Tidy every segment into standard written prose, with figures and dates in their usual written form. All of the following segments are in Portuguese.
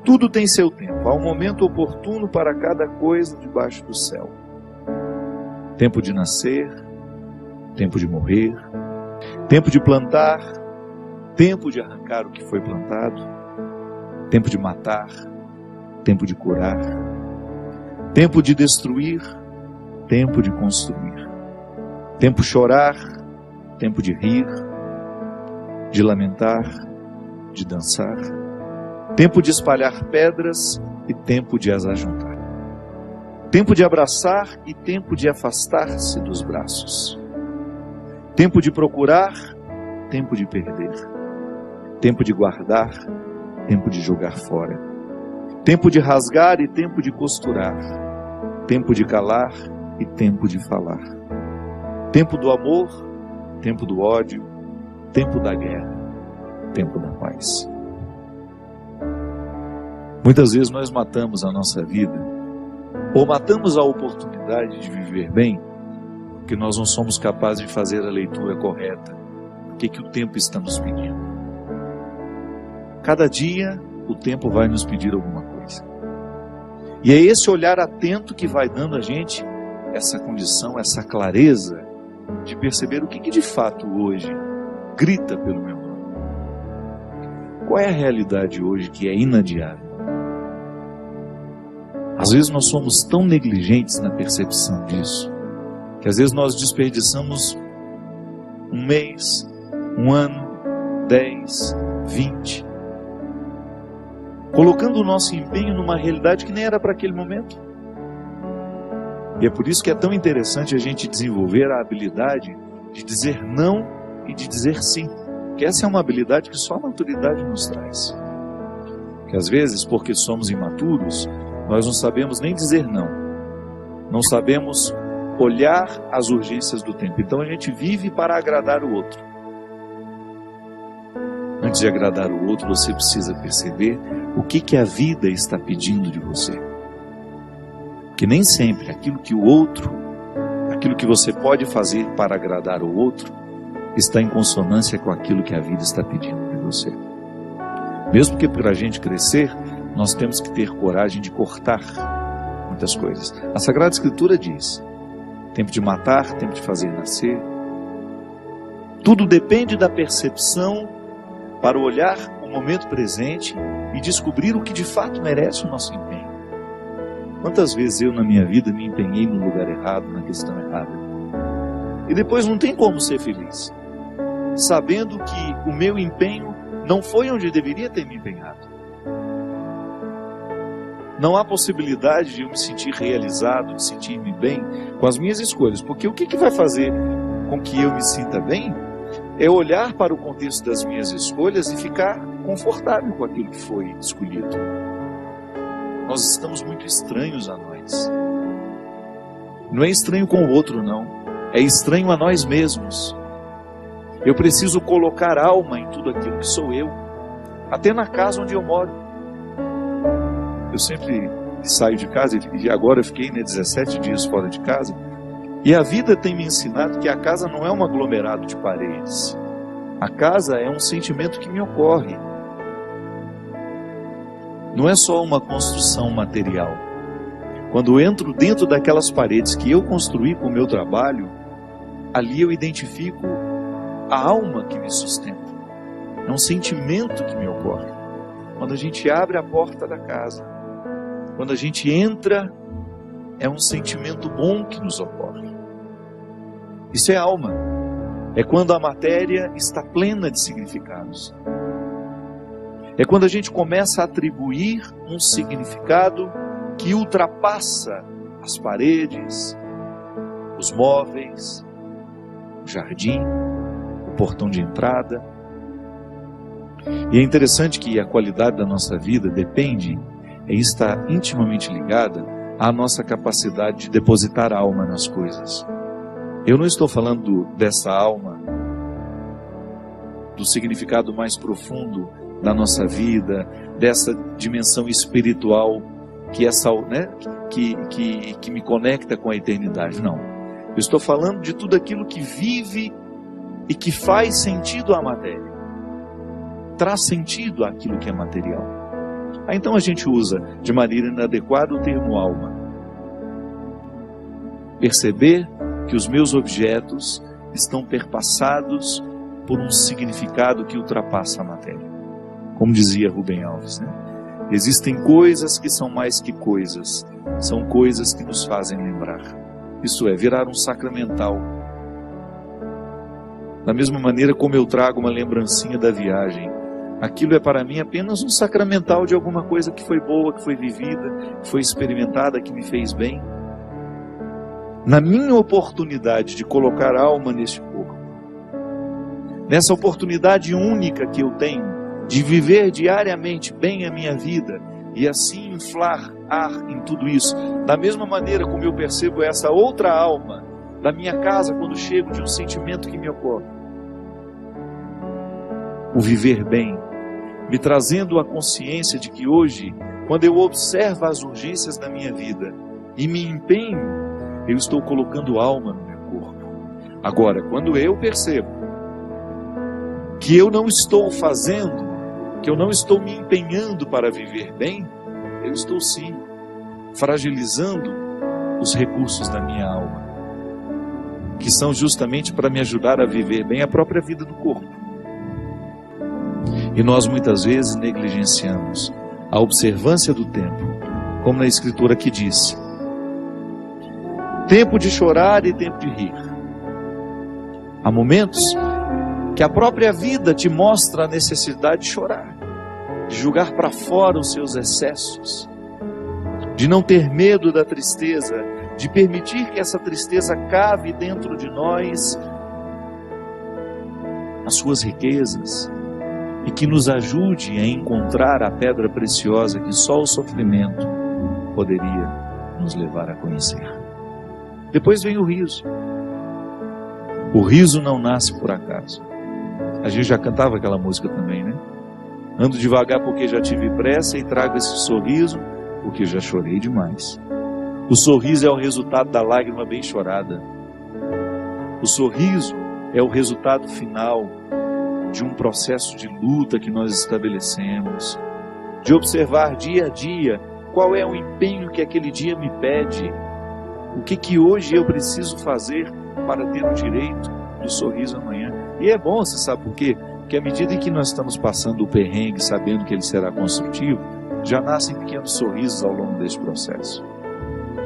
Tudo tem seu tempo, há um momento oportuno para cada coisa debaixo do céu. Tempo de nascer, tempo de morrer, tempo de plantar, tempo de arrancar o que foi plantado, tempo de matar, tempo de curar, tempo de destruir, tempo de construir, tempo de chorar, tempo de rir, de lamentar, de dançar, tempo de espalhar pedras e tempo de as ajuntar, tempo de abraçar e tempo de afastar-se dos braços, tempo de procurar, tempo de perder, tempo de guardar, tempo de jogar fora, tempo de rasgar e tempo de costurar, tempo de calar e tempo de falar, tempo do amor, tempo do ódio, tempo da guerra, tempo da paz. Muitas vezes nós matamos a nossa vida, ou matamos a oportunidade de viver bem, porque nós não somos capazes de fazer a leitura correta. O que o tempo está nos pedindo? Cada dia o tempo vai nos pedir alguma coisa. E é esse olhar atento que vai dando a gente essa condição, essa clareza de perceber o que de fato hoje grita pelo meu nome. Qual é a realidade hoje que é inadiável? Às vezes nós somos tão negligentes na percepção disso, que às vezes nós desperdiçamos um mês, um ano, 10, 20, colocando o nosso empenho numa realidade que nem era para aquele momento. E é por isso que é tão interessante a gente desenvolver a habilidade de dizer não e de dizer sim. Que essa é uma habilidade que só a maturidade nos traz. Que às vezes, porque somos imaturos, nós não sabemos nem dizer não. Não sabemos olhar as urgências do tempo. Então a gente vive para agradar o outro. Antes de agradar o outro, você precisa perceber o que a vida está pedindo de você. Que nem sempre aquilo que o outro, aquilo que você pode fazer para agradar o outro, está em consonância com aquilo que a vida está pedindo de você. Mesmo que para a gente crescer, nós temos que ter coragem de cortar muitas coisas. A Sagrada Escritura diz: tempo de matar, tempo de fazer nascer. Tudo depende da percepção para olhar o momento presente e descobrir o que de fato merece o nosso empenho. Quantas vezes eu na minha vida me empenhei no lugar errado, na questão errada, e depois não tem como ser feliz, sabendo que o meu empenho não foi onde deveria ter me empenhado. Não há possibilidade de eu me sentir realizado, de sentir-me bem com as minhas escolhas, porque o que vai fazer com que eu me sinta bem é olhar para o contexto das minhas escolhas e ficar confortável com aquilo que foi escolhido. Nós estamos muito estranhos a nós. Não é estranho com o outro, não. É estranho a nós mesmos. Eu preciso colocar alma em tudo aquilo que sou eu, até na casa onde eu moro. Eu sempre saio de casa, e agora eu fiquei 17 dias fora de casa, e a vida tem me ensinado que a casa não é um aglomerado de paredes. A casa é um sentimento que me ocorre. Não é só uma construção material. Quando eu entro dentro daquelas paredes que eu construí com o meu trabalho, ali eu identifico a alma que me sustenta. É um sentimento que me ocorre. Quando a gente abre a porta da casa, quando a gente entra, é um sentimento bom que nos ocorre. Isso é alma. É quando a matéria está plena de significados. É quando a gente começa a atribuir um significado que ultrapassa as paredes, os móveis, o jardim, o portão de entrada. E é interessante que a qualidade da nossa vida depende e está intimamente ligada à nossa capacidade de depositar a alma nas coisas. Eu não estou falando dessa alma, do significado mais profundo da nossa vida, dessa dimensão espiritual que me conecta com a eternidade. Não. Eu estou falando de tudo aquilo que vive e que faz sentido à matéria. Traz sentido àquilo que é material. Então a gente usa de maneira inadequada o termo alma. Perceber que os meus objetos estão perpassados por um significado que ultrapassa a matéria. Como dizia Rubem Alves, né? Existem coisas que são mais que coisas, são coisas que nos fazem lembrar. Isso é, virar um sacramental. Da mesma maneira como eu trago uma lembrancinha da viagem, aquilo é para mim apenas um sacramental de alguma coisa que foi boa, que foi vivida, que foi experimentada, que me fez bem. Na minha oportunidade de colocar alma neste corpo, nessa oportunidade única que eu tenho de viver diariamente bem a minha vida e assim inflar ar em tudo isso, da mesma maneira como eu percebo essa outra alma da minha casa quando chego de um sentimento que me ocorre. O viver bem, me trazendo a consciência de que hoje, quando eu observo as urgências da minha vida e me empenho, eu estou colocando alma no meu corpo. Agora, quando eu percebo que eu não estou fazendo, que eu não estou me empenhando para viver bem, eu estou sim fragilizando os recursos da minha alma, que são justamente para me ajudar a viver bem a própria vida do corpo. E nós muitas vezes negligenciamos a observância do tempo, como na Escritura que diz: tempo de chorar e tempo de rir. Há momentos que a própria vida te mostra a necessidade de chorar, de jogar para fora os seus excessos, de não ter medo da tristeza, de permitir que essa tristeza cave dentro de nós as suas riquezas e que nos ajude a encontrar a pedra preciosa que só o sofrimento poderia nos levar a conhecer. Depois vem o riso. O riso não nasce por acaso. A gente já cantava aquela música também, né? Ando devagar porque já tive pressa e trago esse sorriso porque já chorei demais. O sorriso é o resultado da lágrima bem chorada. O sorriso é o resultado final de um processo de luta que nós estabelecemos, de observar dia a dia qual é o empenho que aquele dia me pede, o que hoje eu preciso fazer para ter o direito do sorriso amanhã. E é bom, você sabe por quê? Porque à medida em que nós estamos passando o perrengue, sabendo que ele será construtivo, já nascem pequenos sorrisos ao longo desse processo.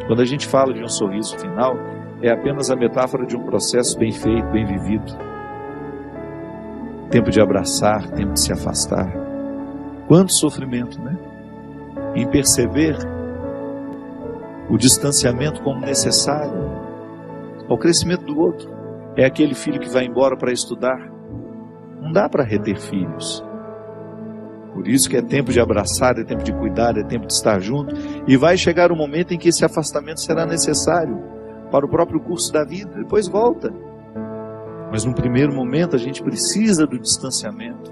Quando a gente fala de um sorriso final, é apenas a metáfora de um processo bem feito, bem vivido. Tempo de abraçar, tempo de se afastar. Quanto sofrimento, né? Em perceber o distanciamento como necessário ao crescimento do outro. É aquele filho que vai embora para estudar. Não dá para reter filhos. Por isso que é tempo de abraçar, é tempo de cuidar, é tempo de estar junto. E vai chegar um momento em que esse afastamento será necessário para o próprio curso da vida. Depois volta. Mas num primeiro momento a gente precisa do distanciamento.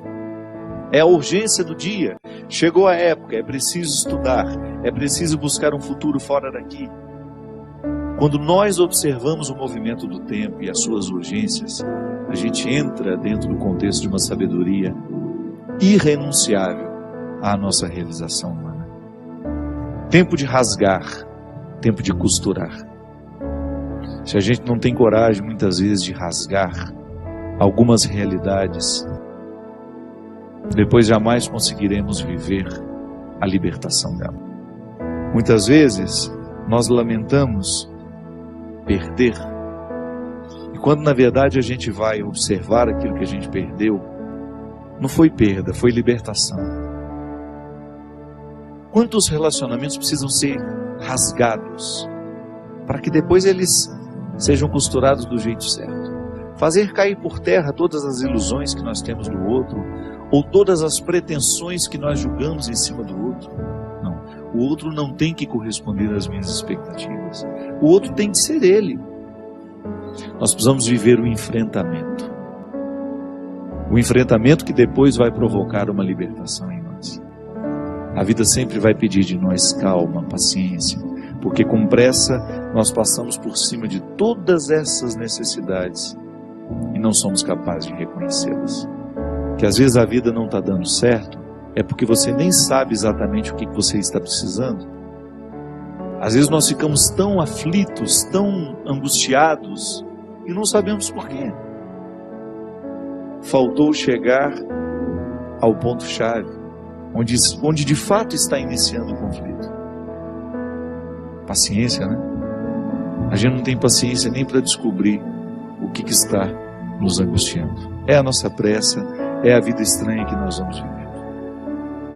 É a urgência do dia. Chegou a época, é preciso estudar, é preciso buscar um futuro fora daqui. Quando nós observamos o movimento do tempo e as suas urgências, a gente entra dentro do contexto de uma sabedoria irrenunciável à nossa realização humana. Tempo de rasgar, tempo de costurar. Se a gente não tem coragem, muitas vezes, de rasgar algumas realidades, depois jamais conseguiremos viver a libertação dela. Muitas vezes, nós lamentamos perder, e quando na verdade a gente vai observar aquilo que a gente perdeu, não foi perda, foi libertação. Quantos relacionamentos precisam ser rasgados para que depois eles sejam costurados do jeito certo? Fazer cair por terra todas as ilusões que nós temos do outro, ou todas as pretensões que nós julgamos em cima do outro. Não, o outro não tem que corresponder às minhas expectativas. O outro tem que ser ele. Nós precisamos viver o enfrentamento. O enfrentamento que depois vai provocar uma libertação em nós. A vida sempre vai pedir de nós calma, paciência, porque com pressa nós passamos por cima de todas essas necessidades e não somos capazes de reconhecê-las. Que às vezes a vida não está dando certo é porque você nem sabe exatamente o que você está precisando. Às vezes nós ficamos tão aflitos, tão angustiados, e não sabemos por quê. Faltou chegar ao ponto-chave, onde de fato está iniciando o conflito. Paciência, né? A gente não tem paciência nem para descobrir o que está nos angustiando. É a nossa pressa, é a vida estranha que nós vamos viver.